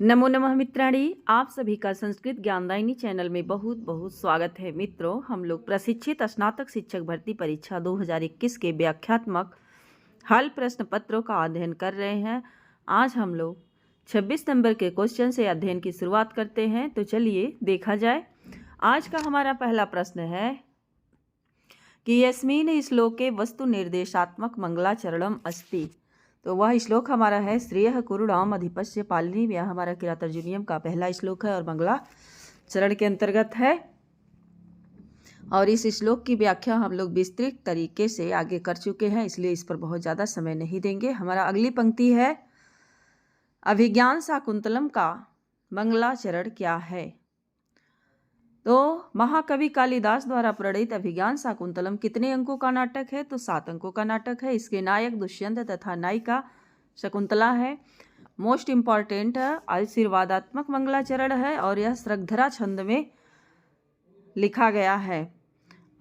नमो नमः मित्राणि, आप सभी का संस्कृत ज्ञानदायिनी चैनल में बहुत बहुत स्वागत है। मित्रों, हम लोग प्रशिक्षित स्नातक शिक्षक भर्ती परीक्षा 2021 के व्याख्यात्मक हल प्रश्न पत्रों का अध्ययन कर रहे हैं। आज हम लोग 26 नंबर के क्वेश्चन से अध्ययन की शुरुआत करते हैं। तो चलिए देखा जाए। आज का हमारा पहला प्रश्न है कि यस्मिन् श्लोके वस्तु निर्देशात्मक मंगलाचरणम अस्ति। तो वह श्लोक हमारा है श्रेयः कुरुणाम अधिपस्य पालिनी। यह हमारा किरातार्जुनीयम का पहला श्लोक है और मंगलाचरण के अंतर्गत है। और इस श्लोक की व्याख्या हम लोग विस्तृत तरीके से आगे कर चुके हैं, इसलिए इस पर बहुत ज़्यादा समय नहीं देंगे। हमारा अगली पंक्ति है अभिज्ञान शाकुंतलम का मंगलाचरण क्या है। तो महाकवि कालिदास द्वारा प्रणीत अभिज्ञान शाकुंतलम कितने अंकों का नाटक है? तो 7 अंकों का नाटक है। इसके नायक दुष्यंत तथा नायिका शकुंतला है। मोस्ट इम्पॉर्टेंट आशीर्वादात्मक मंगलाचरण है और यह श्रद्धरा छंद में लिखा गया है।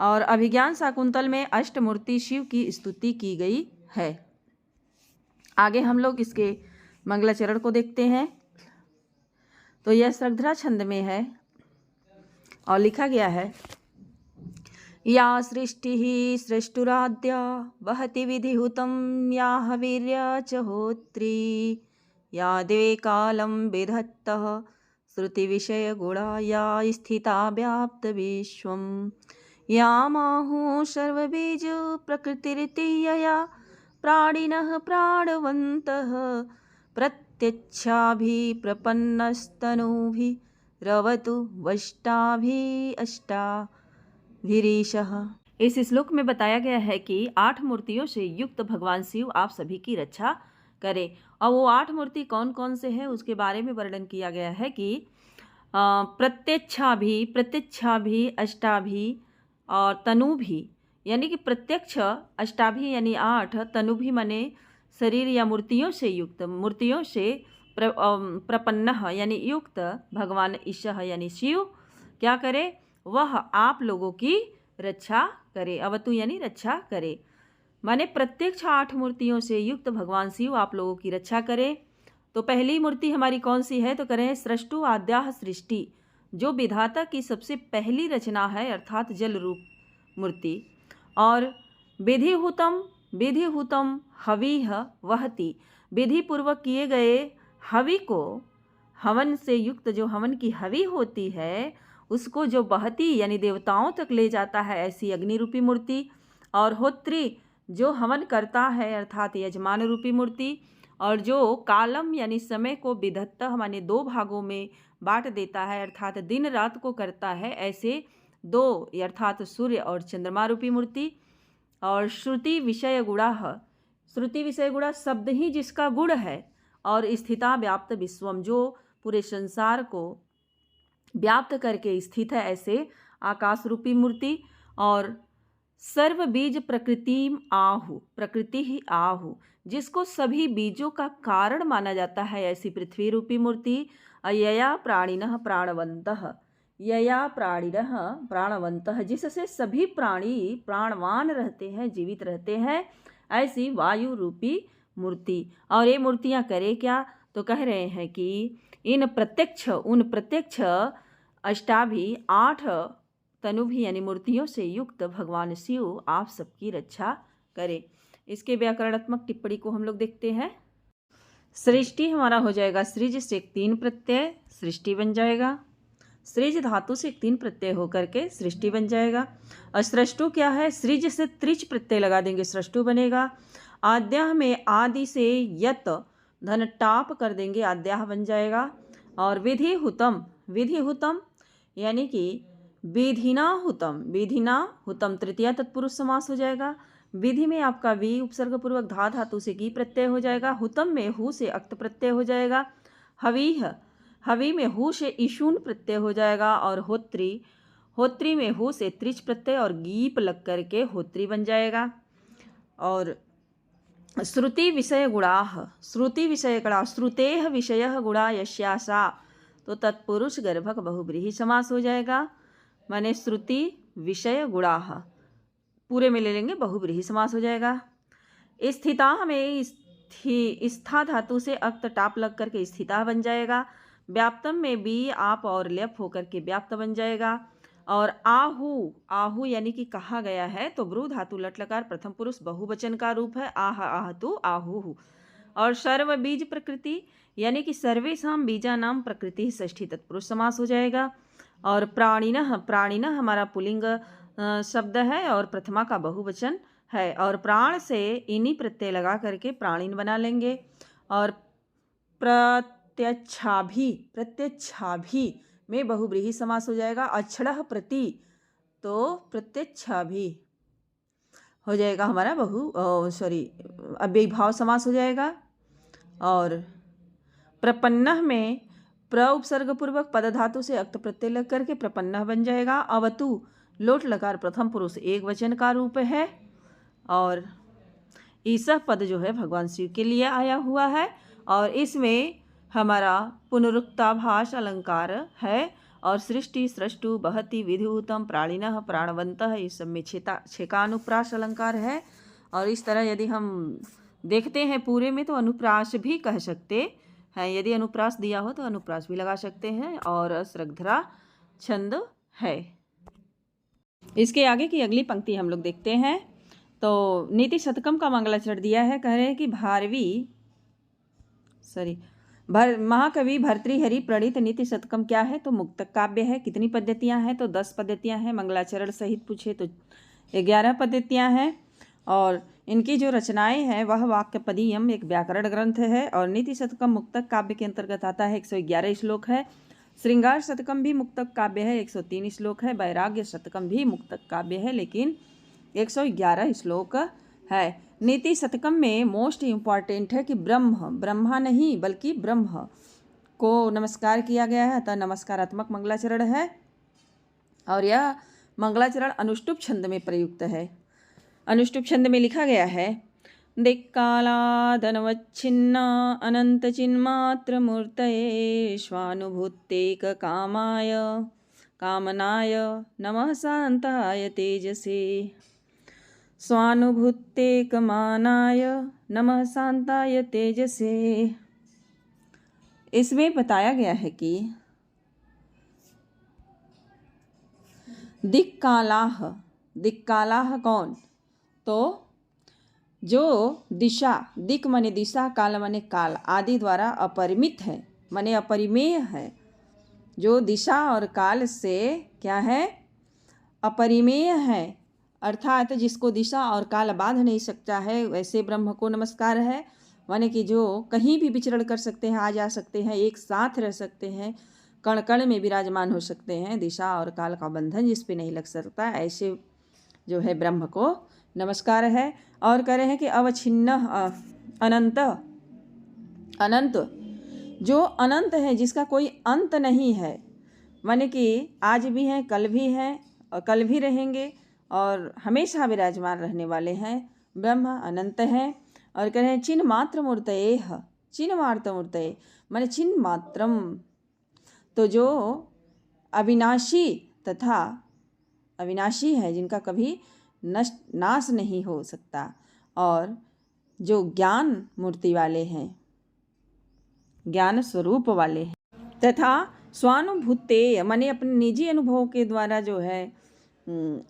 और अभिज्ञान शाकुंतल में अष्टमूर्ति शिव की स्तुति की गई है। आगे हम लोग इसके मंगलाचरण को देखते हैं। तो यह श्रद्धरा छंद में है और लिखा गया है या सृष्टि सृष्टुराद्या वहति विधिहुतं या हवीर्य च होत्री या दिवे कालं विधत्तः श्रुति विषय गुणा या स्थिता व्याप्त विश्वं या माहु सर्वबीज प्रकृतिरिति यया प्राणिनः प्राणवन्तः प्रत्यच्छाभि प्रपन्नस्तनुभिः रवतु वष्टाभि अष्टाभिरीशः। इस श्लोक में बताया गया है कि 8 मूर्तियों से युक्त भगवान शिव आप सभी की रक्षा करें। और वो 8 मूर्ति कौन कौन से हैं उसके बारे में वर्णन किया गया है कि प्रत्यक्षाभि अष्टाभि और तनुभि, यानी कि प्रत्यक्ष अष्टाभि यानी 8, तनुभि माने शरीर या मूर्तियों से युक्त, मूर्तियों से प्रपन्न यानी युक्त भगवान ईशः यानी शिव क्या करे? वह आप लोगों की रक्षा करे। अवतु यानी रक्षा करे, माने प्रत्यक्ष 8 मूर्तियों से युक्त भगवान शिव आप लोगों की रक्षा करे। तो पहली मूर्ति हमारी कौन सी है? तो करें सृष्टु आद्याः सृष्टि, जो विधाता की सबसे पहली रचना है, अर्थात जल रूप मूर्ति। और विधिहुतम हविः वहति, विधि पूर्वक किए गए हवि को, हवन से युक्त जो हवन की हवि होती है उसको जो बहती यानी देवताओं तक ले जाता है, ऐसी अग्नि रूपी मूर्ति। और होत्री, जो हवन करता है अर्थात यजमान रूपी मूर्ति। और जो कालम यानी समय को विधत्तः माने 2 भागों में बांट देता है, अर्थात दिन रात को करता है, ऐसे 2 अर्थात सूर्य और चंद्रमा रूपी मूर्ति। और श्रुति विषय गुणा, श्रुति विषय गुणा शब्द ही जिसका गुण है। और स्थिता व्याप्त विश्वम, जो पूरे संसार को व्याप्त करके स्थित है, ऐसे आकाश रूपी मूर्ति। और सर्व बीज प्रकृति आहु, प्रकृति ही आहु, जिसको सभी बीजों का कारण माना जाता है, ऐसी पृथ्वी रूपी मूर्ति। अयया प्राणिनः प्राणवन्तः, यया प्राणिनः प्राणवन्तः, जिससे सभी प्राणी प्राणवान रहते हैं, जीवित रहते हैं, ऐसी वायु रूपी मूर्ति। और ये मूर्तियां करे क्या? तो कह रहे हैं कि उन प्रत्यक्ष अष्टाभि 8 तनुभि यानी मूर्तियों से युक्त भगवान शिव आप सबकी रक्षा करे। इसके व्याकरणात्मक टिप्पणी को हम लोग देखते हैं। सृष्टि हमारा हो जाएगा सृज से 3 प्रत्यय, सृष्टि बन जाएगा। सृज धातु से 3 प्रत्यय होकर के सृष्टि बन जाएगा। और सृष्टु क्या है? सृज से त्रिच प्रत्यय लगा देंगे, सृष्टु बनेगा। आद्याह में आदि से यत धन टाप कर देंगे, आद्याह बन जाएगा। और विधिहुतम यानी कि विधिना हुतम तृतीया तत्पुरुष समास हो जाएगा। विधि में आपका वी उपसर्ग पूर्वक धा धातु से की प्रत्यय हो जाएगा। हुतम में हु से अक्त प्रत्यय हो जाएगा। हवि में हु से ईशून प्रत्यय हो जाएगा। और होत्री में हु से त्रिच प्रत्यय और गीप लग करके होत्री बन जाएगा। और श्रुति विषय गुणा, श्रुतेह विषय गुणा यस्यासा, तो तत्पुरुष गर्भक बहुब्रीहि समास हो जाएगा। माने श्रुति विषय गुणा पूरे में ले लेंगे, बहुब्रीहि समास हो जाएगा। स्थिता में स्था धातु से अक्त टाप लग करके स्थिता बन जाएगा। व्याप्तम में भी आप और ल्यप होकर के व्याप्त बन जाएगा। और आहु, आहु यानी कि कहा गया है, तो ब्रू धातु लट लकार प्रथम पुरुष बहुवचन का रूप है, आह आहतु आहु। और सर्व बीज प्रकृति यानी कि सर्वेषाम बीजानाम प्रकृति षष्ठी तत्पुरुष समास हो जाएगा। और प्राणिनः, प्राणिनः हमारा पुल्लिंग शब्द है और प्रथमा का बहुवचन है, और प्राण से इन्हीं प्रत्यय लगा करके प्राणिन बना लेंगे। और प्रत्यक्षाभि, प्रत्यक्षाभि में बहुव्रीहि समास हो जाएगा। अक्षरः प्रति, तो प्रत्यक्षाभि हो जाएगा हमारा अव्ययीभाव समास हो जाएगा। और प्रपन्नः में प्र उपसर्ग पूर्वक पद धातु से अक्त प्रत्यय लग करके प्रपन्नः बन जाएगा। अवतु लोट लकार प्रथम पुरुष एक वचन का रूप है। और ईसा पद जो है भगवान शिव के लिए आया हुआ है, और इसमें हमारा पुनरुक्ताभास अलंकार है। और सृष्टि, सृष्टु, बहति, विधिभूतम, प्राणिनः, प्राणवंतः, इस सब में छेकानुप्रास अलंकार है। और इस तरह यदि हम देखते हैं पूरे में तो अनुप्रास भी कह सकते हैं, यदि अनुप्रास दिया हो तो अनुप्रास भी लगा सकते हैं। और श्रद्धरा छंद है। इसके आगे की अगली पंक्ति हम लोग देखते हैं। तो नीति शतकम का मंगलाचरण दिया है, कह रहे हैं कि महाकवि भर्तृहरि प्रणीत नीति शतकम क्या है, तो मुक्तक काव्य है। कितनी पद्धतियां हैं, तो 10 पद्धतियां हैं। मंगलाचरण सहित पूछे तो 11 पद्धतियां हैं। और इनकी जो रचनाएं हैं वह वाक्यपदीयम एक व्याकरण ग्रंथ है। और नीति शतकम मुक्तक काव्य के अंतर्गत आता है। 111 श्लोक है। श्रृंगार शतकम भी मुक्तक काव्य है, 103 श्लोक है। वैराग्य शतकम भी मुक्तक काव्य है, लेकिन 111 श्लोक है। नीति शतकम में मोस्ट इम्पॉर्टेंट है कि ब्रह्मा नहीं बल्कि ब्रह्म को नमस्कार किया गया है, अतः नमस्कारात्मक मंगलाचरण है। और यह मंगलाचरण अनुष्टुप छंद में प्रयुक्त है। अनुष्टुप छंद में लिखा गया है, दिक्कालादनवच्छिन्न अनंत चिन्मात्र मूर्तये स्वानुभूतेक कामनाय नमः शांताय तेजसे, स्वानुभूतेकमानाय नमः शांताय तेजसे। इसमें बताया गया है कि दिक्कालाह, दिक्कालाह कौन, तो जो दिशा, दिक माने दिशा, काल माने काल आदि द्वारा अपरिमित है, माने अपरिमेय है। जो दिशा और काल से क्या है, अपरिमेय है, अर्थात जिसको दिशा और काल बांध नहीं सकता है, वैसे ब्रह्म को नमस्कार है। माने कि जो कहीं भी विचरण कर सकते हैं, आ जा सकते हैं, एक साथ रह सकते हैं, कण कण में विराजमान हो सकते हैं, दिशा और काल का बंधन जिस पे नहीं लग सकता, ऐसे जो है ब्रह्म को नमस्कार है। और कह रहे हैं कि अवच्छिन्न अनंत, अनंत जो अनंत है, जिसका कोई अंत नहीं है, माने कि आज भी हैं, कल भी हैं और कल भी रहेंगे और हमेशा विराजमान रहने वाले हैं, ब्रह्म अनंत हैं। और कह रहे हैं चिन्ह मात्र मूर्तये, चिन्ह मात्र मूर्तये माने चिन्ह मात्रम, तो जो अविनाशी तथा अविनाशी है, जिनका कभी नाश नहीं हो सकता, और जो ज्ञान मूर्ति वाले हैं, ज्ञान स्वरूप वाले हैं, तथा स्वानुभूते माने अपने निजी अनुभव के द्वारा जो है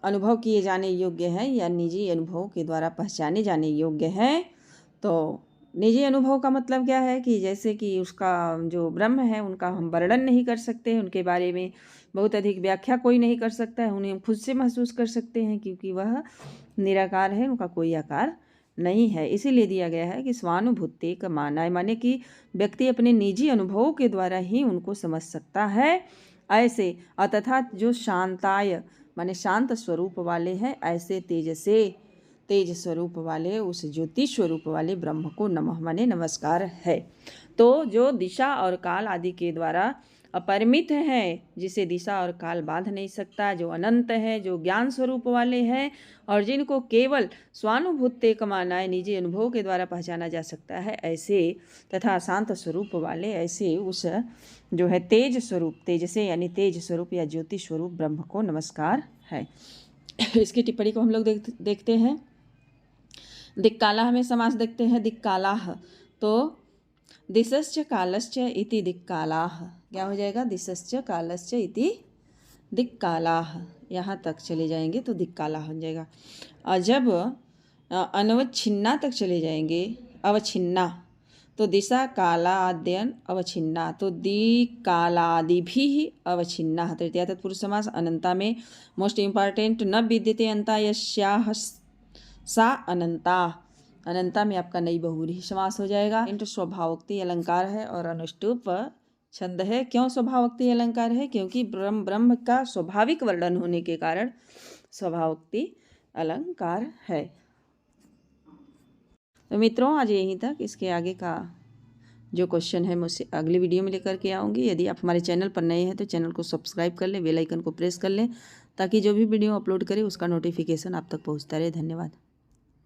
अनुभव किए जाने योग्य है, या निजी अनुभव के द्वारा पहचाने जाने योग्य है। तो निजी अनुभव का मतलब क्या है कि जैसे कि उसका जो ब्रह्म है उनका हम वर्णन नहीं कर सकते हैं, उनके बारे में बहुत अधिक व्याख्या कोई नहीं कर सकता है, उन्हें हम खुद से महसूस कर सकते हैं, क्योंकि वह निराकार है, उनका कोई आकार नहीं है। इसीलिए दिया गया है कि स्वानुभूति का माना है, माने कि व्यक्ति अपने निजी अनुभवों के द्वारा ही उनको समझ सकता है ऐसे। तथा जो शांताय माने शांत स्वरूप वाले हैं, ऐसे तेज से, तेज स्वरूप वाले उस ज्योति स्वरूप वाले ब्रह्म को नमः माने नमस्कार है। तो जो दिशा और काल आदि के द्वारा अपरिमित है, जिसे दिशा और काल बांध नहीं सकता, जो अनंत है, जो ज्ञान स्वरूप वाले हैं, और जिनको केवल स्वानुभूति कमाना निजी अनुभव के द्वारा पहचाना जा सकता है, ऐसे तथा शांत स्वरूप वाले ऐसे उस जो है तेज स्वरूप, तेज से यानी तेज स्वरूप या ज्योति स्वरूप ब्रह्म को नमस्कार है। इसकी टिप्पणी को हम लोग देखते हैं। दिक्कालाह में समास देखते हैं। दिक्कालाह तो दिशश्च कालश्च इति दिक्कालाह, क्या हो जाएगा? दिशश्च कालश्च इति दिक्कालाः, यहाँ तक चले जाएंगे तो दिक्काला हो जाएगा। और जब अनवच्छिन्ना तक चले जाएंगे, अवच्छिन्ना, तो दिशा कालाद्यन अवच्छिन्ना, तो दिक्कालादि भी अवच्छिन्ना। तृतीया तत्पुरुष समास अनंता में मोस्ट इम्पॉर्टेंट न विद्यते अंता यस्याः सा अनंता। अनंता में आपका नई बहुव्रीहि समास हो जाएगा। स्वभावोक्ति अलंकार है और अनुष्टुप छंद है। क्यों स्वभावोक्ति अलंकार है? क्योंकि ब्रह्म का स्वाभाविक वर्णन होने के कारण स्वभावोक्ति अलंकार है। तो मित्रों आज यहीं तक। इसके आगे का जो क्वेश्चन है मुझसे अगली वीडियो में लेकर के आऊँगी। यदि आप हमारे चैनल पर नए हैं तो चैनल को सब्सक्राइब कर लें, बेल आइकन को प्रेस कर लें, ताकि जो भी वीडियो अपलोड करें उसका नोटिफिकेशन आप तक पहुँचता रहे। धन्यवाद।